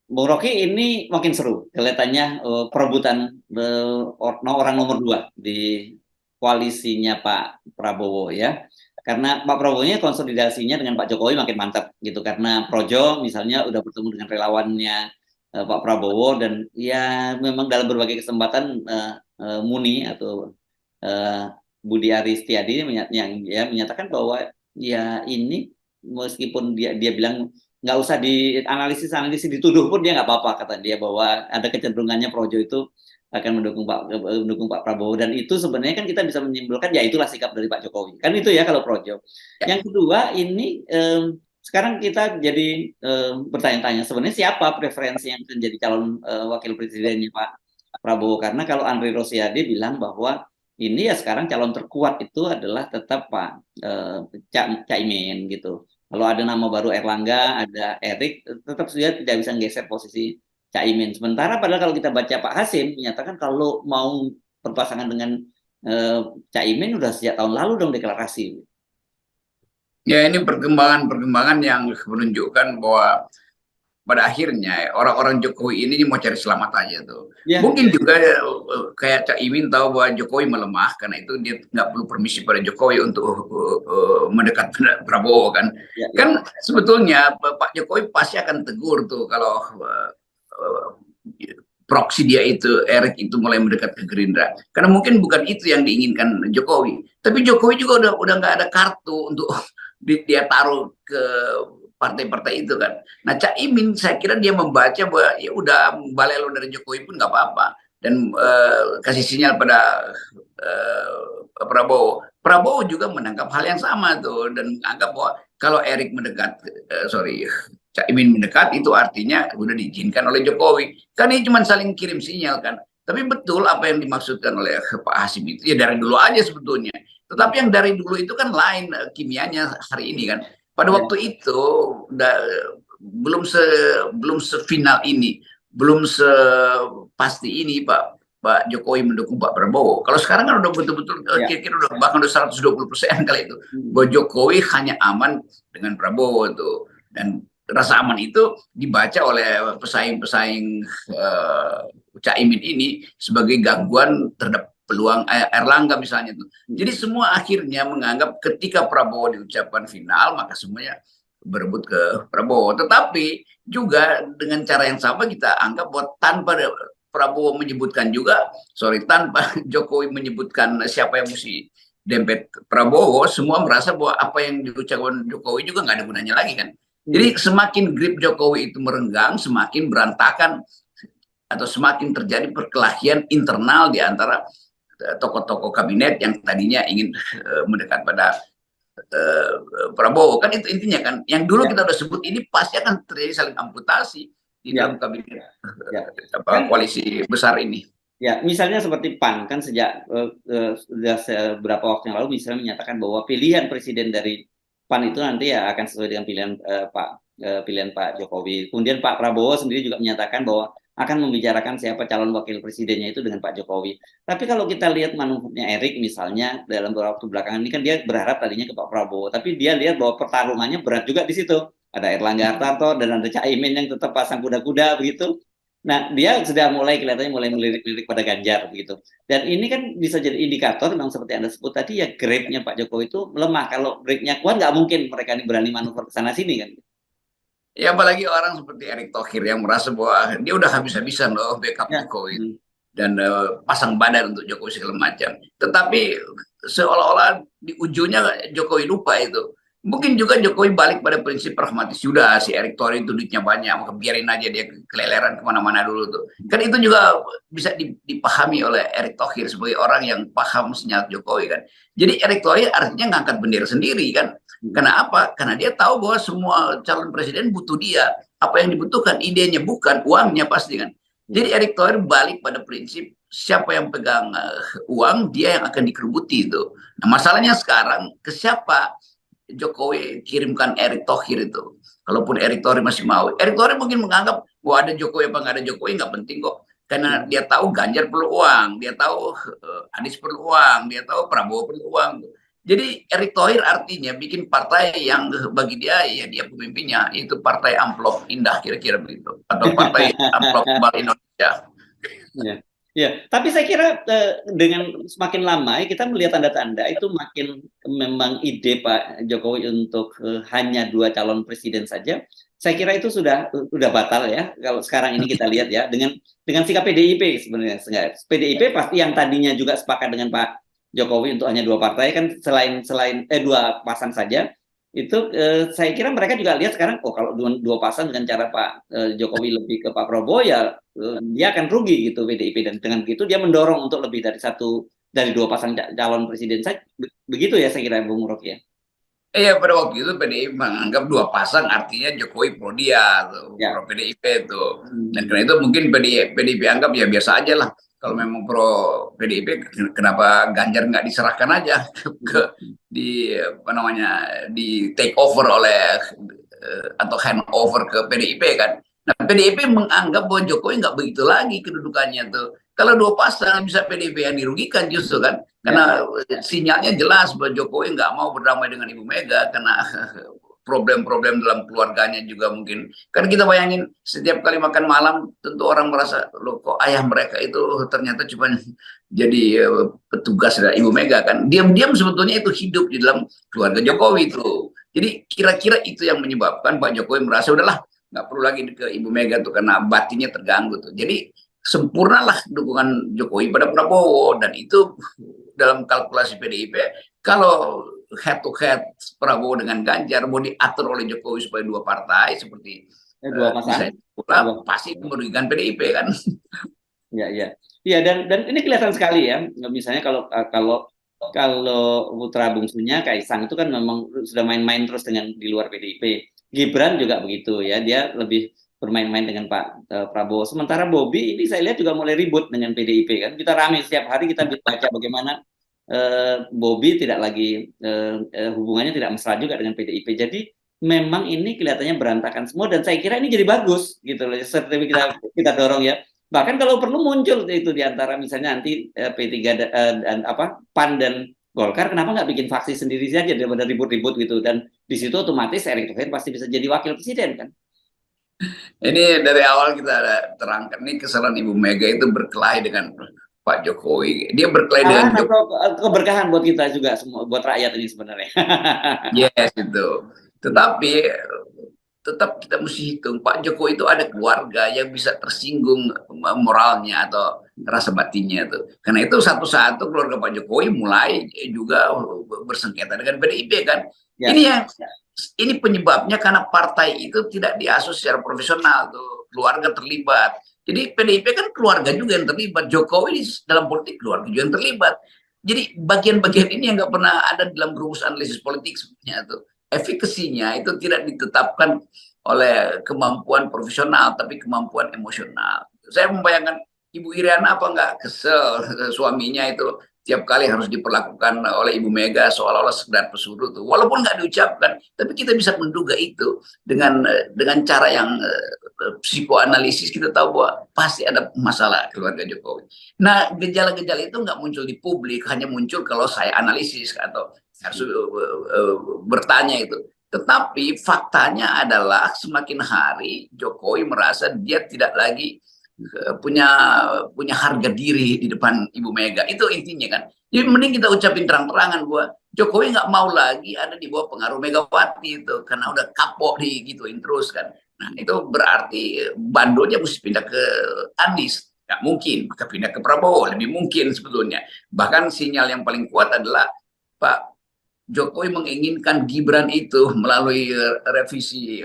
Bung Rocky ini makin seru kelihatannya perebutan orang nomor dua di koalisinya Pak Prabowo ya. Karena Pak Prabowo-nya konsolidasinya dengan Pak Jokowi makin mantap gitu karena Projo misalnya udah bertemu dengan relawannya Pak Prabowo dan ya memang dalam berbagai kesempatan Muni atau eh, Budi Aris Setiadi yang ya menyatakan bahwa ya ini meskipun dia bilang nggak usah dianalisis analisis dituduh pun dia nggak apa-apa kata dia bahwa ada kecenderungannya Projo itu akan mendukung Pak Prabowo dan itu sebenarnya kan kita bisa menyimpulkan ya itulah sikap dari Pak Jokowi kan itu ya kalau Projo. Ya, Yang kedua ini sekarang kita jadi bertanya-tanya sebenarnya siapa preferensi yang akan jadi calon wakil presidennya Pak Prabowo karena kalau Andri Rosiade bilang bahwa ini ya sekarang calon terkuat itu adalah tetap Pak Caimin gitu. Kalau ada nama baru Erlangga, ada Erik, tetap saja tidak bisa geser posisi Caimin. Sementara padahal kalau kita baca Pak Hasim menyatakan kalau mau berpasangan dengan eh, Caimin udah sejak tahun lalu dong deklarasi. ya ini perkembangan-perkembangan yang menunjukkan bahwa pada akhirnya orang-orang Jokowi ini mau cari selamat aja tuh. Ya, Mungkin juga kayak Cak Imin tahu bahwa Jokowi melemah karena itu dia nggak perlu permisi pada Jokowi untuk mendekat pada Prabowo kan. ya, ya. Kan sebetulnya Pak Jokowi pasti akan tegur tuh kalau uh, proksi dia itu Erik itu mulai mendekat ke Gerindra. Karena mungkin bukan itu yang diinginkan Jokowi. Tapi Jokowi juga udah nggak ada kartu untuk dia taruh ke partai-partai itu kan. Nah, Cak Imin saya kira dia membaca bahwa ya udah balelo dari Jokowi pun nggak apa-apa dan kasih sinyal pada Prabowo. Prabowo juga menangkap hal yang sama tuh dan menganggap bahwa kalau Erik mendekat, sorry, Cak Imin mendekat itu artinya udah diizinkan oleh Jokowi. Kan ini cuma saling kirim sinyal kan. Tapi betul apa yang dimaksudkan oleh Pak Hasim itu ya dari dulu aja sebetulnya. Tetapi yang dari dulu itu kan lain kimianya hari ini kan. Pada Ya. waktu itu da, belum se belum sefinal ini, belum sepasti ini Pak Jokowi mendukung Pak Prabowo. Kalau sekarang kan udah betul-betul Ya. kira-kira udah bahkan udah 120% kali itu. Bahwa Jokowi hanya aman dengan Prabowo itu dan rasa aman itu dibaca oleh pesaing-pesaing Caimin ini sebagai gangguan terhadap peluang Erlangga misalnya tuh. Jadi semua akhirnya menganggap ketika Prabowo diucapkan final maka semuanya berebut ke Prabowo. Tetapi juga dengan cara yang sama kita anggap bahwa tanpa Prabowo menyebutkan juga, sorry, tanpa Jokowi menyebutkan siapa yang mesti dempet Prabowo, semua merasa bahwa apa yang diucapkan Jokowi juga nggak ada gunanya lagi kan. Hmm. Jadi semakin grip Jokowi itu merenggang, semakin berantakan atau semakin terjadi perkelahian internal di antara tokoh-tokoh kabinet yang tadinya ingin mendekat pada Prabowo kan itu intinya kan yang dulu Ya. kita udah sebut ini pasti akan terjadi saling amputasi di Ya. dalam kabinet Ya. apa Kan koalisi besar ini. ya, misalnya seperti PAN kan sejak sudah beberapa waktu yang lalu misalnya menyatakan bahwa pilihan presiden dari PAN itu nanti ya akan sesuai dengan pilihan Pak Jokowi. Kemudian Pak Prabowo sendiri juga menyatakan bahwa akan membicarakan siapa calon wakil presidennya itu dengan Pak Jokowi. Tapi kalau kita lihat manuvernya Erik misalnya dalam beberapa waktu belakangan ini kan dia berharap tadinya ke Pak Prabowo, tapi dia lihat bahwa pertarungannya berat juga di situ. Ada Erlangga Hartarto dan ada Caimin yang tetap pasang kuda-kuda begitu. Nah, dia sudah mulai kelihatannya mulai melirik-lirik pada Ganjar begitu. Dan ini kan bisa jadi indikator memang seperti Anda sebut tadi ya grade-nya Pak Jokowi itu melemah. Kalau grade-nya kuat nggak mungkin mereka ini berani manuver ke sana sini kan. Ya apalagi orang seperti Erick Thohir yang merasa bahwa dia udah habis-habisan loh backup Ya. Jokowi Hmm. dan pasang badan untuk Jokowi segala macam. Tetapi seolah-olah di ujungnya Jokowi lupa itu. Mungkin juga Jokowi balik pada prinsip pragmatis. Sudah si Erick Thohir itu duitnya banyak, maka biarin aja dia keleleran kemana-mana dulu tuh. Kan itu juga bisa dipahami oleh Erick Thohir sebagai orang yang paham sinyal Jokowi kan. Jadi Erick Thohir artinya ngangkat bendera sendiri kan. Hmm. Karena apa? Karena dia tahu bahwa semua calon presiden butuh dia. Apa yang dibutuhkan idenya bukan uangnya pasti kan. Hmm. Jadi Erick Thohir balik pada prinsip siapa yang pegang uang dia yang akan dikerubuti itu. Nah masalahnya sekarang ke siapa Jokowi kirimkan Erick Thohir itu. Kalaupun Erick Thohir masih mau, Erick Thohir mungkin menganggap bahwa ada Jokowi apa nggak ada Jokowi nggak penting kok. Karena dia tahu Ganjar perlu uang, dia tahu Anies perlu uang, dia tahu Prabowo perlu uang. Jadi Erick Thohir artinya bikin partai yang bagi dia ya dia pemimpinnya itu partai amplop indah kira-kira begitu atau partai amplop Bank Indonesia. Ya, ya. Tapi saya kira dengan semakin lama kita melihat tanda-tanda itu makin memang ide Pak Jokowi untuk hanya 2 calon presiden saja. Saya kira itu sudah batal ya. Kalau sekarang ini kita lihat ya dengan sikap PDIP sebenarnya. PDIP pasti yang tadinya juga sepakat dengan Pak Jokowi untuk hanya 2 partai kan selain 2 pasang saja itu saya kira mereka juga lihat sekarang kalau dua pasang dengan cara Pak Jokowi lebih ke Pak Prabowo ya dia akan rugi gitu PDIP dan dengan begitu dia mendorong untuk lebih dari 2 pasang calon presiden saja begitu ya saya kira Bung Rocky ya. Iya pada waktu itu PDIP menganggap 2 pasang artinya Jokowi pro dia tuh, Ya. pro PDIP tuh. Dan karena itu mungkin PDIP anggap ya biasa aja lah. Kalau memang pro PDIP kenapa Ganjar nggak diserahkan aja di apa namanya di take over oleh atau hand over ke PDIP kan. Nah PDIP menganggap bahwa Jokowi nggak begitu lagi kedudukannya tuh. Kalau 2 pasang bisa PDIP yang dirugikan justru kan. Karena sinyalnya jelas bahwa Jokowi nggak mau berdamai dengan Ibu Mega karena problem-problem dalam keluarganya juga mungkin. Kan kita bayangin setiap kali makan malam tentu orang merasa loh kok ayah mereka itu ternyata cuma jadi petugas dari Ibu Mega kan. Diam-diam sebetulnya itu hidup di dalam keluarga Jokowi itu. Jadi kira-kira itu yang menyebabkan Pak Jokowi merasa udahlah nggak perlu lagi ke Ibu Mega tuh karena batinnya terganggu tuh. Jadi sempurnalah dukungan Jokowi pada Prabowo dan itu dalam kalkulasi PDIP kalau head to head Prabowo dengan Ganjar mau diatur oleh Jokowi supaya 2 partai seperti 2 pasang pasti merugikan PDIP kan. ya ya ya dan ini kelihatan sekali ya misalnya kalau putra bungsunya Kaisang itu kan memang sudah main-main terus dengan di luar PDIP. Gibran juga begitu ya, dia lebih bermain-main dengan Pak Prabowo. Sementara Bobi ini saya lihat juga mulai ribut dengan PDIP kan. Kita ramai setiap hari kita baca bagaimana Bobi tidak lagi hubungannya tidak mesra juga dengan PDIP. Jadi memang ini kelihatannya berantakan semua dan saya kira ini jadi bagus gitu loh. Seperti kita dorong ya. Bahkan kalau perlu muncul itu di antara misalnya nanti P3 dan PAN dan Golkar, kenapa nggak bikin faksi sendiri saja daripada ribut-ribut gitu dan di situ otomatis Erick Thohir pasti bisa jadi wakil presiden kan? Ini dari awal kita terangkan nih kesalahan Ibu Mega itu berkelahi dengan Pak Jokowi. Dia berkelahi dengan Jokowi. Keberkahan buat kita juga semua, buat rakyat ini sebenarnya. Yes itu. Tetapi tetap kita mesti hitung Pak Jokowi itu ada keluarga yang bisa tersinggung moralnya atau rasa batinnya tuh. Karena itu satu-satu keluarga Pak Jokowi mulai juga bersengketa dengan PDIP kan. Ya. Ini penyebabnya karena partai itu tidak diasuh secara profesional tuh, keluarga terlibat. Jadi PDIP kan keluarga juga yang terlibat, Jokowi dalam politik keluarga juga yang terlibat. Jadi bagian-bagian ini yang nggak pernah ada dalam rumus analisis politik sebenarnya tuh. Efikasinya itu tidak ditetapkan oleh kemampuan profesional tapi kemampuan emosional. Saya membayangkan Ibu Iriana apa nggak kesel suaminya itu tiap kali harus diperlakukan oleh Ibu Mega seolah-olah sekedar pesuruh tuh. Walaupun nggak diucapkan, tapi kita bisa menduga itu dengan cara yang psikoanalisis kita tahu bahwa pasti ada masalah keluarga Jokowi. Nah, gejala-gejala itu nggak muncul di publik, hanya muncul kalau saya analisis atau harus bertanya itu. Tetapi faktanya adalah semakin hari Jokowi merasa dia tidak lagi punya harga diri di depan Ibu Mega. Itu intinya kan. Jadi mending kita ucapin terang-terangan bahwa Jokowi nggak mau lagi ada di bawah pengaruh Megawati itu karena udah kapok digituin terus kan. Nah itu berarti bandulnya mesti pindah ke Anies. Nggak mungkin, maka pindah ke Prabowo. Lebih mungkin sebetulnya. Bahkan sinyal yang paling kuat adalah Pak Jokowi menginginkan Gibran itu melalui revisi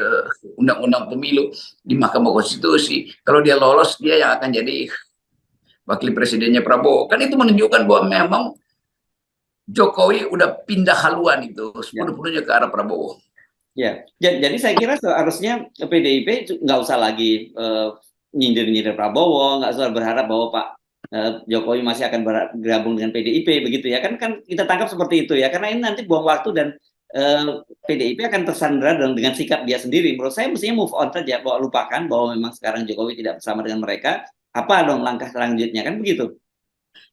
undang-undang pemilu di Mahkamah Konstitusi. Kalau dia lolos, dia yang akan jadi wakil presidennya Prabowo. Kan itu menunjukkan bahwa memang Jokowi udah pindah haluan itu sepenuhnya ke arah Prabowo. Ya, jadi saya kira seharusnya PDIP nggak usah lagi nyindir-nyindir Prabowo, nggak usah berharap bahwa Pak Jokowi masih akan bergabung dengan PDIP begitu ya kan kita tangkap seperti itu ya karena ini nanti buang waktu dan PDIP akan tersandra dengan sikap dia sendiri. Menurut saya mestinya move on saja, bahwa lupakan bahwa memang sekarang Jokowi tidak bersama dengan mereka, apa dong langkah selanjutnya kan begitu.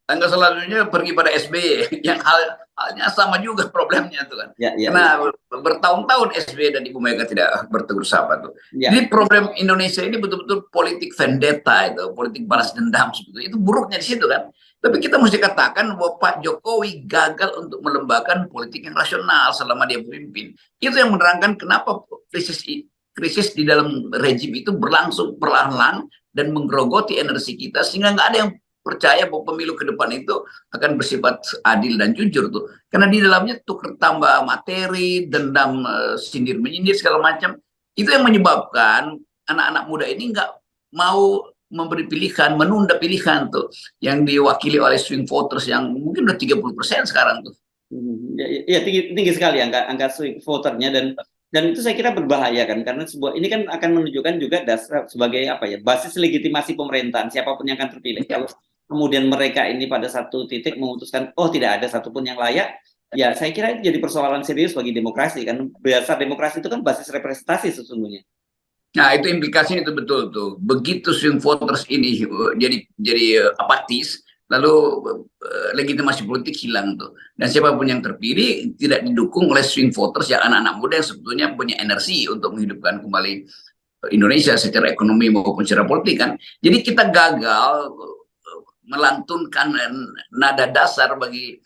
Tanggal selanjutnya pergi pada SBY yang halnya sama juga problemnya tuh kan. Ya, ya, ya. Karena bertahun-tahun SBY dan Ibu Mega tidak bertegur sapa tuh. Ya. Jadi problem Indonesia ini betul-betul politik vendetta itu, politik balas dendam sebetulnya. Itu buruknya di situ kan. Tapi kita mesti katakan bahwa Pak Jokowi gagal untuk melembagakan politik yang rasional selama dia memimpin. Itu yang menerangkan kenapa krisis di dalam rejim itu berlangsung perlahan-lahan dan menggerogoti energi kita sehingga nggak ada yang percaya bahwa pemilu ke depan itu akan bersifat adil dan jujur tuh. Karena di dalamnya tukar tambah materi, dendam, sindir menyindir segala macam. Itu yang menyebabkan anak-anak muda ini nggak mau memberi pilihan, menunda pilihan tuh yang diwakili oleh swing voters yang mungkin udah 30% sekarang tuh. Ya, ya, tinggi, tinggi sekali angka swing voternya, dan itu saya kira berbahaya kan, karena sebuah ini kan akan menunjukkan juga dasar sebagai apa ya, basis legitimasi pemerintahan siapapun yang akan terpilih. Ya. Kalau kemudian mereka ini pada satu titik memutuskan oh tidak ada satupun yang layak, ya saya kira itu jadi persoalan serius bagi demokrasi kan. Dasar demokrasi itu kan basis representasi sesungguhnya. Nah, itu implikasinya itu betul tuh. Begitu swing voters ini jadi apatis, lalu legitimasi politik hilang tuh. Dan siapapun yang terpilih tidak didukung oleh swing voters yang anak-anak muda yang sebetulnya punya energi untuk menghidupkan kembali Indonesia secara ekonomi maupun secara politik kan. Jadi kita gagal melantunkan nada dasar bagi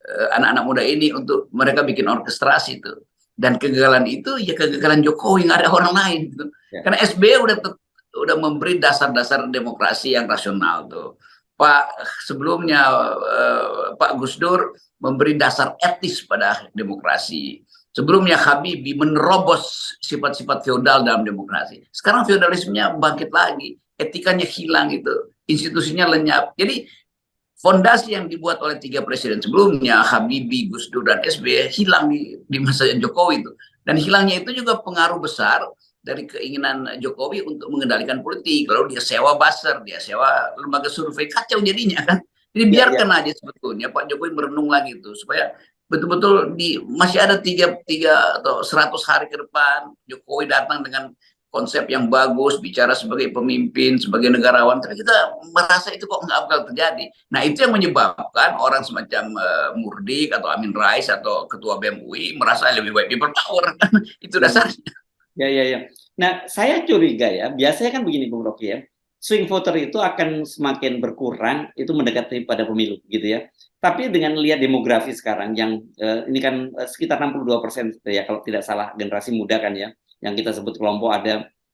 anak-anak muda ini untuk mereka bikin orkestrasi itu. Dan kegagalan itu ya kegagalan Jokowi, nggak ada orang lain gitu. Ya. Karena SBY udah memberi dasar-dasar demokrasi yang rasional tuh. Sebelumnya Pak Gus Dur memberi dasar etis pada demokrasi. Sebelumnya Habibie menerobos sifat-sifat feodal dalam demokrasi. Sekarang feodalismenya bangkit lagi, etikanya hilang itu, institusinya lenyap. Jadi fondasi yang dibuat oleh 3 presiden sebelumnya, Habibie, Gus Dur, dan SBY, hilang di masa Jokowi itu. Dan hilangnya itu juga pengaruh besar dari keinginan Jokowi untuk mengendalikan politik. Lalu dia sewa buzzer, dia sewa lembaga survei, kacau jadinya kan. Jadi biarkan aja sebetulnya Pak Jokowi merenung lagi itu, supaya betul-betul masih ada 3 atau 100 hari ke depan, Jokowi datang dengan konsep yang bagus, bicara sebagai pemimpin, sebagai negarawan, tapi kita merasa itu kok nggak bakal terjadi. Nah, itu yang menyebabkan orang semacam Murdik atau Amin Rais atau Ketua BEM UI merasa lebih baik people power. Itu dasarnya. Ya. Nah, saya curiga ya, biasanya kan begini Bung Rocky ya, swing voter itu akan semakin berkurang, itu mendekati pada pemilu gitu ya. Tapi dengan lihat demografi sekarang yang ini kan sekitar 62% ya, kalau tidak salah generasi muda kan ya, yang kita sebut kelompok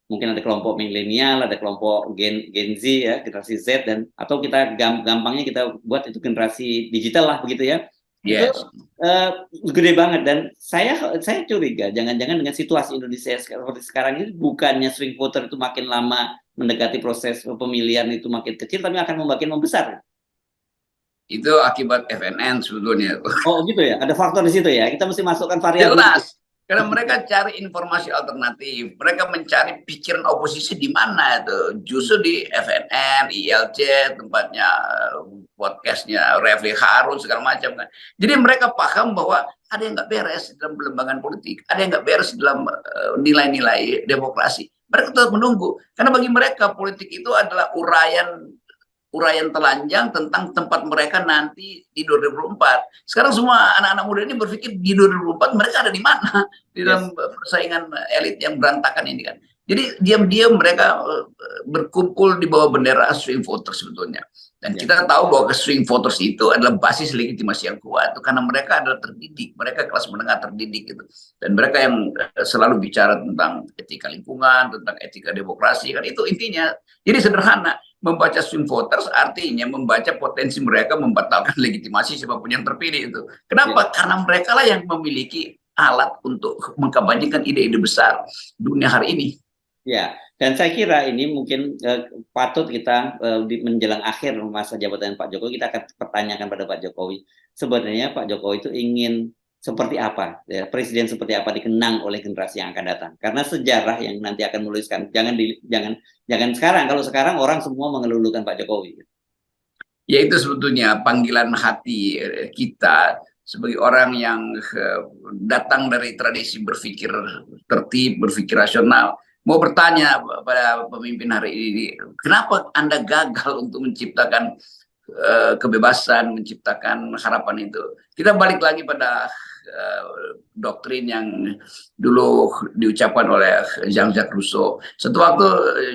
mungkin ada kelompok milenial, ada kelompok Gen Z ya, generasi Z, dan atau kita gampangnya kita buat itu generasi digital lah begitu ya. Yes. Itu gede banget, dan saya curiga jangan-jangan dengan situasi Indonesia seperti sekarang ini, bukannya swing voter itu makin lama mendekati proses pemilihan itu makin kecil, tapi akan makin membesar. Itu akibat FNN sebetulnya. Oh gitu ya, ada faktor di situ ya, kita mesti masukkan variabel. Jelas. Karena mereka cari informasi alternatif, mereka mencari pikiran oposisi di mana itu, justru di FNN, ILC, tempatnya podcastnya Refli Harun segala macam kan. Jadi mereka paham bahwa ada yang nggak beres dalam pelembagaan politik, ada yang nggak beres dalam nilai-nilai demokrasi. Mereka tetap menunggu, karena bagi mereka politik itu adalah uraian telanjang tentang tempat mereka nanti di 2024. Sekarang semua anak-anak muda ini berpikir di 2024 mereka ada di mana di dalam persaingan elit yang berantakan ini kan. Jadi diam-diam mereka berkumpul di bawah bendera swing voters sebetulnya. Dan kita tahu bahwa swing voters itu adalah basis legitimasi yang kuat itu karena mereka adalah terdidik, mereka kelas menengah terdidik gitu. Dan mereka yang selalu bicara tentang etika lingkungan, tentang etika demokrasi kan, itu intinya. Jadi sederhana, membaca swing voters artinya membaca potensi mereka membatalkan legitimasi siapapun yang terpilih itu. Kenapa? Karena mereka lah yang memiliki alat untuk mengkampanyekan ide-ide besar dunia hari ini. Ya, dan saya kira ini mungkin patut kita menjelang akhir masa jabatan Pak Jokowi, kita akan pertanyakan pada Pak Jokowi, sebenarnya Pak Jokowi itu ingin seperti apa, ya, presiden seperti apa dikenang oleh generasi yang akan datang. Karena sejarah yang nanti akan menuliskan, jangan sekarang. Kalau sekarang orang semua mengelulukan Pak Jokowi. Ya itu sebetulnya panggilan hati kita sebagai orang yang datang dari tradisi berpikir tertib, berpikir rasional. Mau bertanya pada pemimpin hari ini, kenapa Anda gagal untuk menciptakan kebebasan, menciptakan harapan itu. Kita balik lagi pada doktrin yang dulu diucapkan oleh Jean-Jacques Rousseau. Satu waktu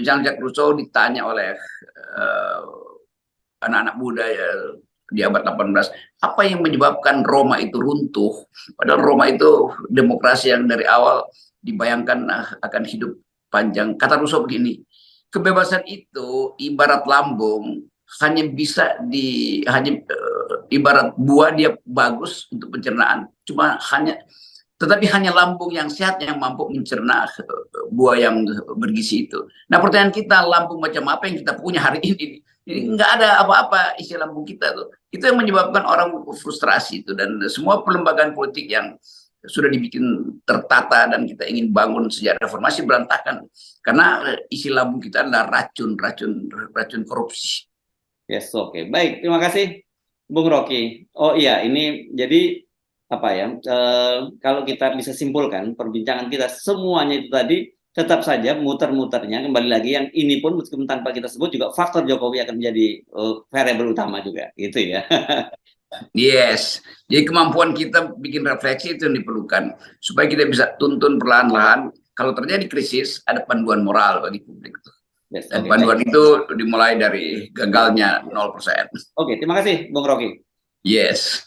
Jean-Jacques Rousseau ditanya oleh anak-anak muda ya di abad 18, apa yang menyebabkan Roma itu runtuh? Padahal Roma itu demokrasi yang dari awal dibayangkan akan hidup panjang. Kata Rousseau begini, kebebasan itu ibarat lambung, hanya bisa ibarat buah, dia bagus untuk pencernaan, tetapi hanya lambung yang sehat yang mampu mencerna buah yang bergizi itu. Nah, pertanyaan kita, lambung macam apa yang kita punya hari ini? Ini nggak ada apa-apa isi lambung kita tuh. Itu yang menyebabkan orang frustrasi itu, dan semua pelembagaan politik yang sudah dibikin tertata dan kita ingin bangun sejak reformasi berantakan karena isi lambung kita adalah racun korupsi. Yes, oke. Baik, terima kasih Bung Rocky. Oh iya, ini jadi apa ya? Kalau kita bisa simpulkan perbincangan kita semuanya itu tadi tetap saja muter-muternya kembali lagi yang ini pun meskipun tanpa kita sebut juga faktor Jokowi akan menjadi variabel utama juga, gitu ya. Yes, jadi kemampuan kita bikin refleksi itu yang diperlukan supaya kita bisa tuntun perlahan-lahan. Kalau terjadi krisis, ada panduan moral bagi publik. Yes, Dan oke, panduan baik. itu dimulai dari gagalnya 0%. Oke, terima kasih Bung Rocky. Yes.